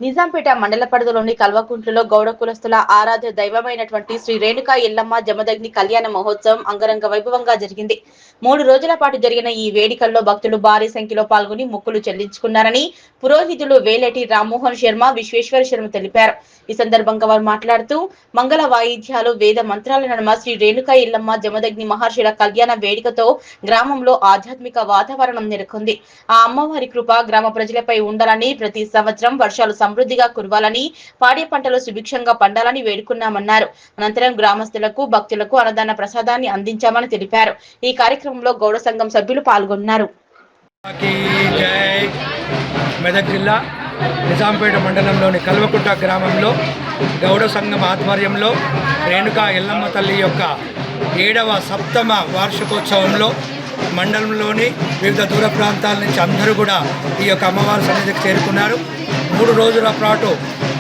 నిజాంపేట మండల పరిధిలోని కల్వకుంట్లలో గౌడ కులస్తుల ఆరాధ్య దైవమైనటువంటి శ్రీ రేణుకా ఎల్లమ్మ జమదగ్ని కళ్యాణ మహోత్సవం అంగరంగ వైభవంగా జరిగింది. 3 రోజుల పాటు జరిగిన ఈ వేడుకల్లో భక్తులు భారీ సంఖ్యలో పాల్గొని మొక్కులు చెల్లించుకున్నారని పురోహితులు వేలేటి రామ్మోహన్ శర్మ, విశ్వేశ్వర శర్మ తెలిపారు. ఈ సందర్భంగా వారు మాట్లాడుతూ మంగళ వాయిద్యాలు, వేద మంత్రాల నడుమ శ్రీ రేణుకా ఎల్లమ్మ జమదగ్ని మహర్షుల కళ్యాణ వేడుకతో గ్రామంలో ఆధ్యాత్మిక వాతావరణం నెలకొంది. ఆ అమ్మవారి కృప గ్రామ ప్రజలపై ఉండాలని, ప్రతి సంవత్సరం వర్షాలు సమృద్ధిగా కురవాలని, పాడి పంటలు సుభిక్షంగా పండాలని వేడుకున్నామన్నారు. అనంతరం గ్రామస్తులకు, భక్తులకు అన్నదాన ప్రసాదాన్ని అందించామని తెలిపారు. ఈ కార్యక్రమంలో గౌడ సంఘం సభ్యులు పాల్గొన్నారు. మెదక్ జిల్లా నిజాంపేట మండలంలోని కల్వకుంట గ్రామంలో గౌడ సంఘం ఆధ్వర్యంలో రేణుకా ఎల్లమ్మ తల్లి యొక్క 7వ సప్తమ వార్షికోత్సవంలో మండలంలోని వివిధ దూర ప్రాంతాల నుంచి అందరూ కూడా ఈ యొక్క అమ్మవారి సన్నిధికి చేరుకున్నారు. 3 రోజుల పాటు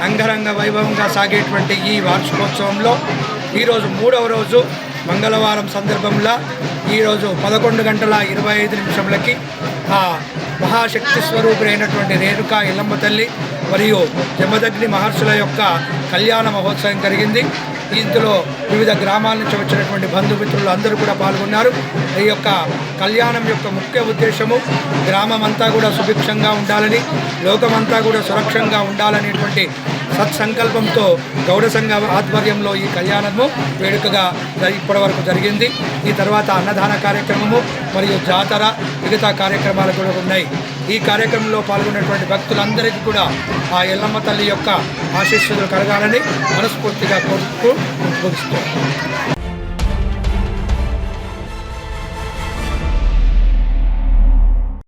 అంగరంగ వైభవంగా సాగేటువంటి ఈ వార్షికోత్సవంలో ఈరోజు 3వ రోజు మంగళవారం సందర్భంలో ఈరోజు 11:25 ఆ మహాశక్తి స్వరూపుడైనటువంటి రేణుకా ఎల్లమ్మ తల్లి మరియు జమదగ్ని మహర్షుల యొక్క కళ్యాణ మహోత్సవం జరిగింది. ఇందులో వివిధ గ్రామాల నుంచి వచ్చినటువంటి బంధుమిత్రులు అందరూ కూడా పాల్గొన్నారు. ఈ యొక్క కళ్యాణం యొక్క ముఖ్య ఉద్దేశము గ్రామం అంతా కూడా సుభిక్షంగా ఉండాలని, లోకమంతా కూడా సురక్షంగా ఉండాలనేటువంటి సత్సంకల్పంతో గౌడ సంఘ ఆధ్వర్యంలో ఈ కళ్యాణము వేడుకగా ఇప్పటివరకు జరిగింది. ఈ తర్వాత అన్నదాన కార్యక్రమము మరియు జాతర, మిగతా కార్యక్రమాలు కూడా ఉన్నాయి. ఈ కార్యక్రమంలో పాల్గొన్నటువంటి భక్తులందరికీ కూడా ఆ ఎల్లమ్మ తల్లి యొక్క ఆశీస్సులు కలగాలని మనస్ఫూర్తిగా కోరుతూ ముగిస్తున్నాను.